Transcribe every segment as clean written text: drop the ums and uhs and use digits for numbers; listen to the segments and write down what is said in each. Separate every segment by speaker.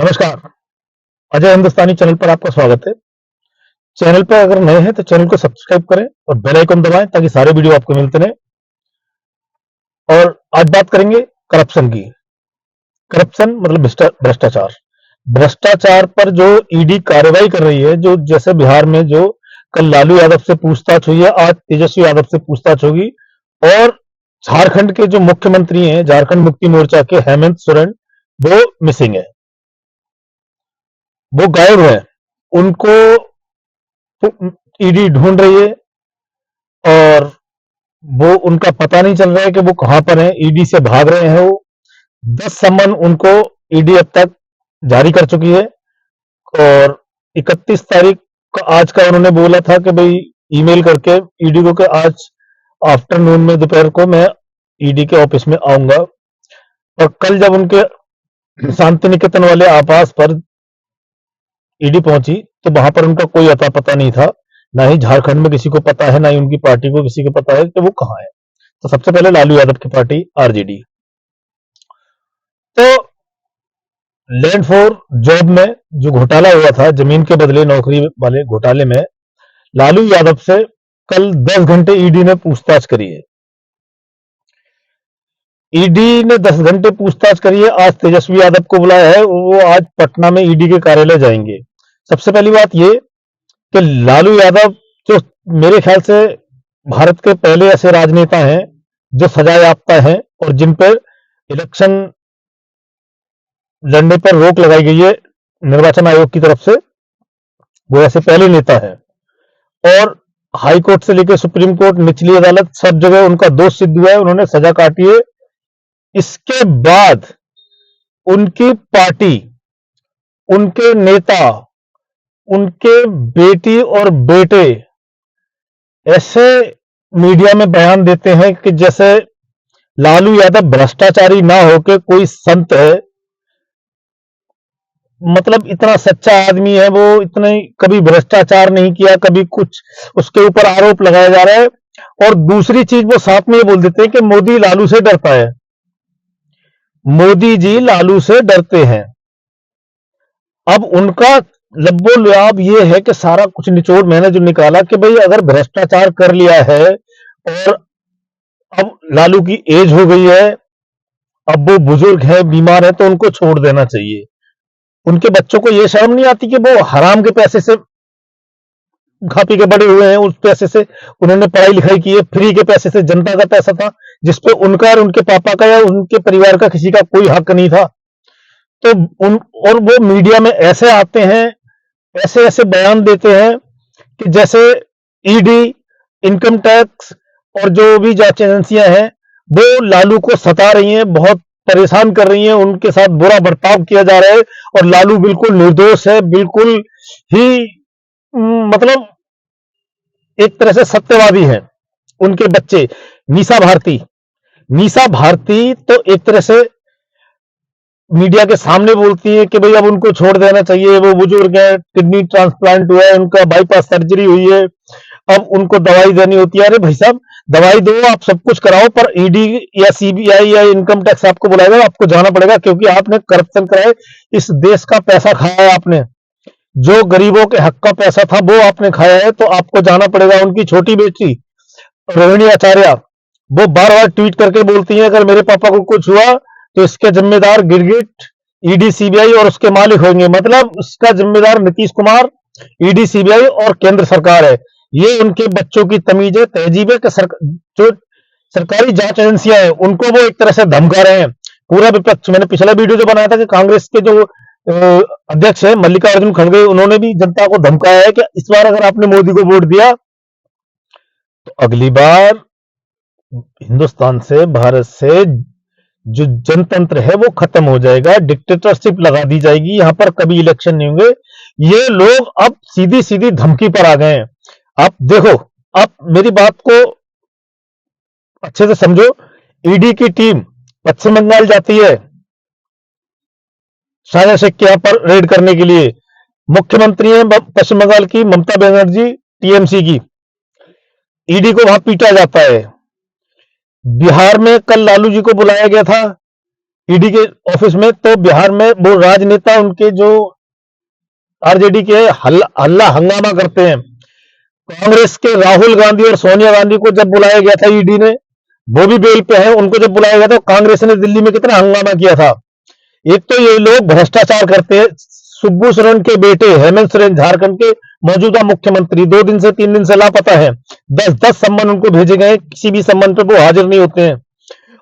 Speaker 1: नमस्कार। अजय हिंदुस्तानी चैनल पर आपका स्वागत है। चैनल पर अगर नए हैं तो चैनल को सब्सक्राइब करें और बेल आइकन दबाएं ताकि सारे वीडियो आपको मिलते रहें। और आज बात करेंगे करप्शन की। करप्शन मतलब भ्रष्टाचार। भ्रष्टाचार पर जो ईडी कार्रवाई कर रही है, जो जैसे बिहार में जो कल लालू यादव से पूछताछ हुई है, आज तेजस्वी यादव से पूछताछ होगी। और झारखंड के जो मुख्यमंत्री हैं, झारखंड मुक्ति मोर्चा के हेमंत सोरेन, वो मिसिंग है, वो गायब है। उनको ईडी ढूंढ रही है और वो उनका पता नहीं चल रहा है कि वो कहां पर हैं। ईडी से भाग रहे हैं वो। 10 सम्मन उनको ईडी अब तक जारी कर चुकी है। और 31 तारीख का आज का उन्होंने बोला था कि भाई ईमेल करके ईडी को कि आज आफ्टरनून में, दोपहर को मैं ईडी के ऑफिस में आऊंगा। और कल जब उनके शांति निकेतन वाले आवास पर ईडी पहुंची तो वहां पर उनका कोई अता पता नहीं था। ना ही झारखंड में किसी को पता है, ना ही उनकी पार्टी को किसी को पता है कि वो कहां है। तो सबसे पहले लालू यादव की पार्टी आरजेडी। तो लैंड फॉर जॉब में जो घोटाला हुआ था, जमीन के बदले नौकरी वाले घोटाले में, लालू यादव से कल 10 घंटे ईडी ने पूछताछ करी है। ईडी ने 10 घंटे पूछताछ करी है। आज तेजस्वी यादव को बुलाया है, वो आज पटना में ईडी के कार्यालय जाएंगे। सबसे पहली बात ये कि लालू यादव जो मेरे ख्याल से भारत के पहले ऐसे राजनेता हैं जो सजा याफ्ता हैं और जिन पर इलेक्शन लड़ने पर रोक लगाई गई है निर्वाचन आयोग की तरफ से, वो ऐसे पहले नेता हैं। और हाई कोर्ट से लेकर सुप्रीम कोर्ट, निचली अदालत, सब जगह उनका दोष सिद्ध हुआ है, उन्होंने सजा काटी है। इसके बाद उनकी पार्टी, उनके नेता, उनके बेटी और बेटे ऐसे मीडिया में बयान देते हैं कि जैसे लालू यादव भ्रष्टाचारी ना होकर कोई संत है। मतलब इतना सच्चा आदमी है वो, इतने कभी भ्रष्टाचार नहीं किया, कभी कुछ उसके ऊपर आरोप लगाया जा रहा है। और दूसरी चीज वो साथ में ये बोल देते हैं कि मोदी लालू से डरता है, मोदी जी लालू से डरते हैं। अब उनका लब्बो लुआब ये है कि सारा कुछ निचोड़ मैंने जो निकाला कि भाई अगर भ्रष्टाचार कर लिया है और अब लालू की एज हो गई है, अब वो बुजुर्ग है, बीमार है, तो उनको छोड़ देना चाहिए। उनके बच्चों को ये शर्म नहीं आती कि वो हराम के पैसे से खा पी के बड़े हुए हैं, उस पैसे से उन्होंने पढ़ाई लिखाई की है, फ्री के पैसे से, जनता का पैसा था जिसपे उनका और उनके पापा का या उनके परिवार का किसी का कोई हक नहीं था। तो उन और वो मीडिया में ऐसे आते हैं, ऐसे ऐसे बयान देते हैं कि जैसे ईडी, इनकम टैक्स और जो भी जांच एजेंसियां हैं वो लालू को सता रही हैं, बहुत परेशान कर रही हैं, उनके साथ बुरा बर्ताव किया जा रहा है। और लालू बिल्कुल निर्दोष है, बिल्कुल ही मतलब एक तरह से सत्यवादी हैं। उनके बच्चे मीसा भारती तो एक तरह से मीडिया के सामने बोलती है कि भाई अब उनको छोड़ देना चाहिए, वो बुजुर्ग है, किडनी ट्रांसप्लांट हुआ है, उनका बाईपास सर्जरी हुई है, अब उनको दवाई देनी होती है। अरे भाई साहब, दवाई दो, आप सब कुछ कराओ, पर ईडी या सीबीआई या इनकम टैक्स आपको बुलाएगा, आपको जाना पड़ेगा, क्योंकि आपने करप्शन कराया, इस देश का पैसा खाया है आपने, जो गरीबों के हक का पैसा था वो आपने खाया है, तो आपको जाना पड़ेगा। उनकी छोटी बेटी रोहिणी आचार्य, वो बार बार ट्वीट करके बोलती है अगर मेरे पापा को कुछ हुआ तो इसके जिम्मेदार गिरगिट, ईडी, सीबीआई और उसके मालिक होंगे। मतलब उसका जिम्मेदार नीतीश कुमार, ईडी, सीबीआई और केंद्र सरकार है। ये उनके बच्चों की तमीज है, तहजीब है कि जो सरकारी जांच एजेंसियां हैं उनको वो एक तरह से धमका रहे हैं। पूरा विपक्ष, मैंने पिछला वीडियो जो बनाया था कि कांग्रेस के जो अध्यक्ष है मल्लिकार्जुन खड़गे, उन्होंने भी जनता को धमकाया है कि इस बार अगर आपने मोदी को वोट दिया तो अगली बार हिंदुस्तान से, भारत से जो जनतंत्र है वो खत्म हो जाएगा, डिक्टेटरशिप लगा दी जाएगी, यहां पर कभी इलेक्शन नहीं होंगे। ये लोग अब सीधी सीधी धमकी पर आ गए हैं। आप देखो, आप मेरी बात को अच्छे से समझो। ईडी की टीम पश्चिम बंगाल जाती है शाहजहां शेख के यहां पर रेड करने के लिए। मुख्यमंत्री है पश्चिम बंगाल की ममता बनर्जी, टीएमसी की। ईडी को वहां पीटा जाता है। बिहार में कल लालू जी को बुलाया गया था, ईडी के ऑफिस में, तो बिहार में वो राजनेता उनके जो आरजेडी के हल्ला हंगामा करते हैं। कांग्रेस के राहुल गांधी और सोनिया गांधी को जब बुलाया गया था ईडी ने, वो भी बेल पे है, उनको जब बुलाया गया था कांग्रेस ने दिल्ली में कितना हंगामा किया था। एक तो ये लोग भ्रष्टाचार करते हैं। सुब्बू सोरेन के बेटे हेमंत सोरेन, झारखंड के मौजूदा मुख्यमंत्री, 2 दिन से 3 दिन से लापता है। 10-10 सम्मन उनको भेजे गए, किसी भी सम्मन पे वो हाजिर नहीं होते हैं।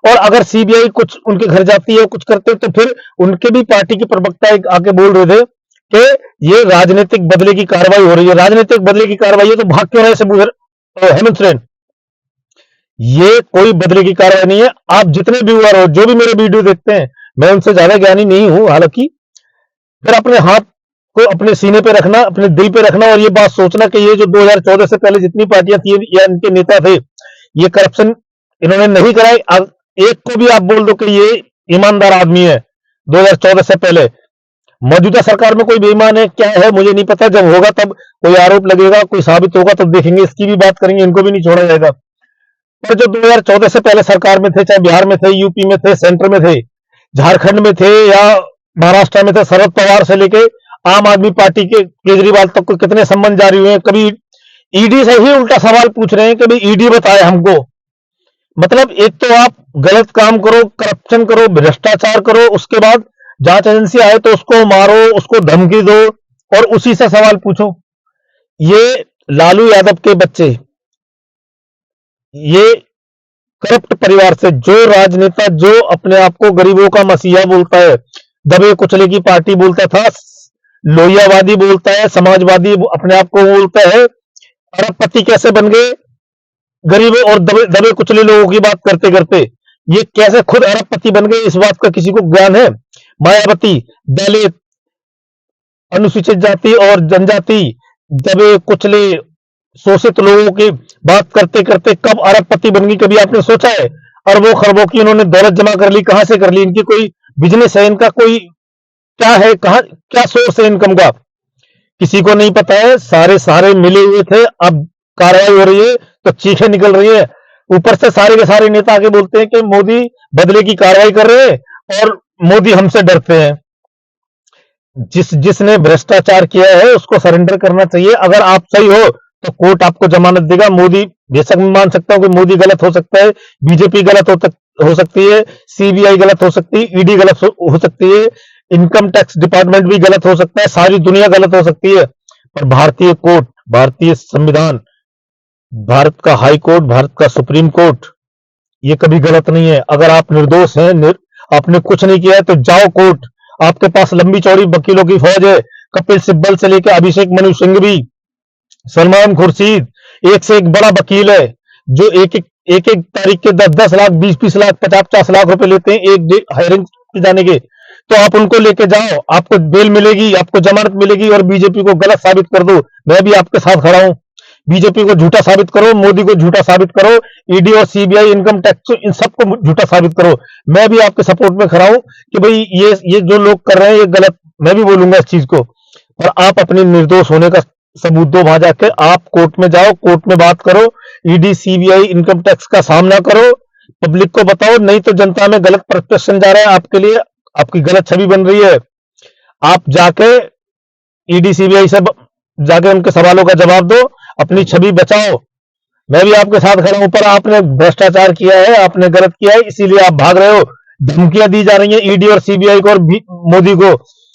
Speaker 1: और अगर सीबीआई कुछ उनके घर जाती है, कुछ करते हैं, तो फिर उनके भी पार्टी के प्रवक्ता एक आके बोल रहे थे कि ये राजनीतिक बदले की कार्रवाई हो रही है। राजनीतिक बदले की कार्रवाई है तो भाग क्यों रहे हेमंत सोरेन? ये कोई बदले की कार्रवाई नहीं है। आप जितने व्यूअर हो, जो भी मेरे वीडियो देखते हैं, मैं उनसे ज्यादा ज्ञानी नहीं हूं, हालांकि फिर अपने हाथ को अपने सीने पे रखना, अपने दिल पे रखना, और ये बात सोचना कि ये जो 2014 से पहले जितनी पार्टियां थी या इनके नेता थे, ये करप्शन इन्होंने नहीं कराई। अब एक को भी आप बोल दो कि ये ईमानदार आदमी है 2014 से पहले। मौजूदा सरकार में कोई बेईमान है क्या है मुझे नहीं पता, जब होगा तब कोई आरोप लगेगा, कोई साबित होगा तब देखेंगे, इसकी भी बात करेंगे, इनको भी नहीं छोड़ा जाएगा। पर जो 2014 से पहले सरकार में थे, चाहे बिहार में थे, यूपी में थे, सेंटर में थे, झारखंड में थे या महाराष्ट्र में थे, शरद पवार से लेके आम आदमी पार्टी के केजरीवाल तक को कितने सम्मन जारी हुए हैं। कभी ईडी से ही उल्टा सवाल पूछ रहे हैं कि भाई ईडी बताए हमको। मतलब एक तो आप गलत काम करो, करप्शन करो, भ्रष्टाचार करो, उसके बाद जांच एजेंसी आए तो उसको मारो, उसको धमकी दो और उसी से सवाल पूछो। ये लालू यादव के बच्चे, ये करप्ट परिवार से, जो राजनेता जो अपने आप को गरीबों का मसीहा बोलता है, दबे कुचले की पार्टी बोलता था, लोहियावादी बोलता है, समाजवादी अपने आप को बोलता है, अरबपति कैसे बन गए गरीबों और दबे कुचले लोगों की बात करते करते। ये कैसे खुद अरबपति बन गए, इस बात का किसी को ज्ञान है? मायावती दलित, अनुसूचित जाति और जनजाति, दबे कुचले शोषित लोगों की बात करते करते कब अरबपति बन गई, कभी आपने सोचा है? अरबों खरबों की इन्होंने दौलत जमा कर ली, कहां से कर ली? इनकी कोई बिजनेस है, इनका कोई क्या है, कहां क्या सोर्स है इनकम का, किसी को नहीं पता है। सारे मिले हुए थे, अब कार्रवाई हो रही है तो चीखें निकल रही है। ऊपर से सारे के सारे नेता आके बोलते हैं कि मोदी बदले की कार्रवाई कर रहे हैं और मोदी हमसे डरते हैं। जिसने भ्रष्टाचार किया है उसको सरेंडर करना चाहिए। अगर आप सही हो तो कोर्ट आपको जमानत देगा। मोदी, बेशक मैं मान सकता हूं कि मोदी गलत हो सकता है, बीजेपी गलत हो सकती है, सीबीआई गलत हो सकती है, ईडी गलत हो सकती है, इनकम टैक्स डिपार्टमेंट भी गलत हो सकता है, सारी दुनिया गलत हो सकती है, पर भारतीय कोर्ट, भारतीय संविधान, भारत का हाई कोर्ट, भारत का सुप्रीम कोर्ट, ये कभी गलत नहीं है। अगर आप निर्दोष हैं, आपने कुछ नहीं किया है तो जाओ कोर्ट। आपके पास लंबी चौड़ी वकीलों की फौज है, कपिल सिब्बल से लेकर अभिषेक मनु सिंघवी, सलमान खुर्शीद, एक से एक बड़ा वकील है, जो एक तारीख के 10-10 लाख, 20-20 लाख, 50-50 लाख रुपए लेते हैं एक हायरिंग जाने के। तो आप उनको लेके जाओ, आपको बेल मिलेगी, आपको जमानत मिलेगी, और बीजेपी को गलत साबित कर दो। मैं भी आपके साथ खड़ा हूं। बीजेपी को झूठा साबित करो, मोदी को झूठा साबित करो, ईडी और सीबीआई, इनकम टैक्स, इन सबको झूठा साबित करो। मैं भी आपके सपोर्ट में खड़ा हूं कि भाई ये जो लोग कर रहे हैं ये गलत। मैं भी बोलूंगा इस चीज को, और आप अपने निर्दोष होने का सबूत दो। वहां जाके आप कोर्ट में जाओ, कोर्ट में बात करो, ईडी सीबीआई इनकम टैक्स का सामना करो, पब्लिक को बताओ। नहीं तो जनता में गलत परसेप्शन जा रहा है आपके लिए, आपकी गलत छवि बन रही है। आप जाके ईडी सीबीआई से जाके उनके सवालों का जवाब दो, अपनी छवि बचाओ। मैं भी आपके साथ खड़ा हूं, पर आपने भ्रष्टाचार किया है, आपने गलत किया है, इसीलिए आप भाग रहे हो। धमकियां दी जा रही है ईडी और सीबीआई को और मोदी को।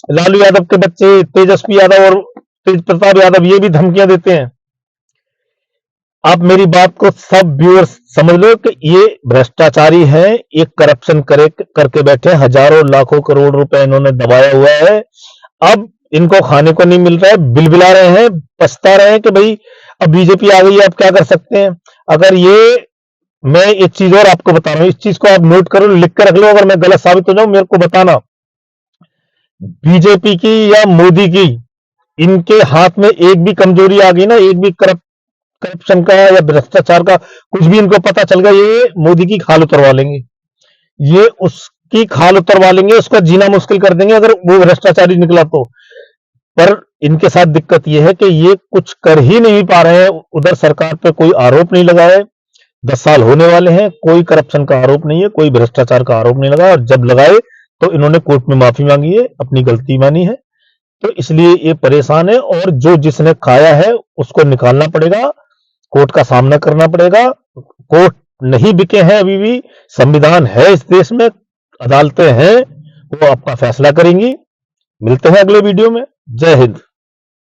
Speaker 1: लालू यादव के बच्चे तेजस्वी यादव और तेज प्रताप यादव, ये भी धमकियां देते हैं। आप मेरी बात को सब व्यूअर्स समझ लो कि ये भ्रष्टाचारी हैं, ये करप्शन करके बैठे, हजारों लाखों करोड़ रुपए इन्होंने दबाया हुआ है। अब इनको खाने को नहीं मिल रहा है, बिलबिला रहे हैं, पछता रहे हैं कि भाई अब बीजेपी आ गई है, अब क्या कर सकते हैं। अगर ये, मैं एक चीज और आपको बता रहा हूं, इस चीज को आप नोट करो, लिख कर रख लो, अगर मैं गलत साबित हो जाऊं मेरे को बताना। बीजेपी की या मोदी की, इनके हाथ में एक भी कमजोरी आ गई ना, एक भी करप्शन का या भ्रष्टाचार का कुछ भी इनको पता चल गया, ये मोदी की खाल उतरवा लेंगे, ये उसकी खाल उतरवा लेंगे, उसका जीना मुश्किल कर देंगे अगर वो भ्रष्टाचारी निकला तो। पर इनके साथ दिक्कत यह है कि ये कुछ कर ही नहीं पा रहे हैं। उधर सरकार पे कोई आरोप नहीं लगा है, 10 साल होने वाले हैं, कोई करप्शन का आरोप नहीं है, कोई भ्रष्टाचार का आरोप नहीं लगा, और जब लगाए तो इन्होंने कोर्ट में माफी मांगी है, अपनी गलती मानी है, तो इसलिए ये परेशान है और जो जिसने खाया है उसको निकालना पड़ेगा, कोर्ट का सामना करना पड़ेगा। कोर्ट नहीं बिके हैं अभी भी, संविधान है इस देश में, अदालतें हैं, वो आपका फैसला करेंगी। मिलते हैं अगले वीडियो में। जय हिंद।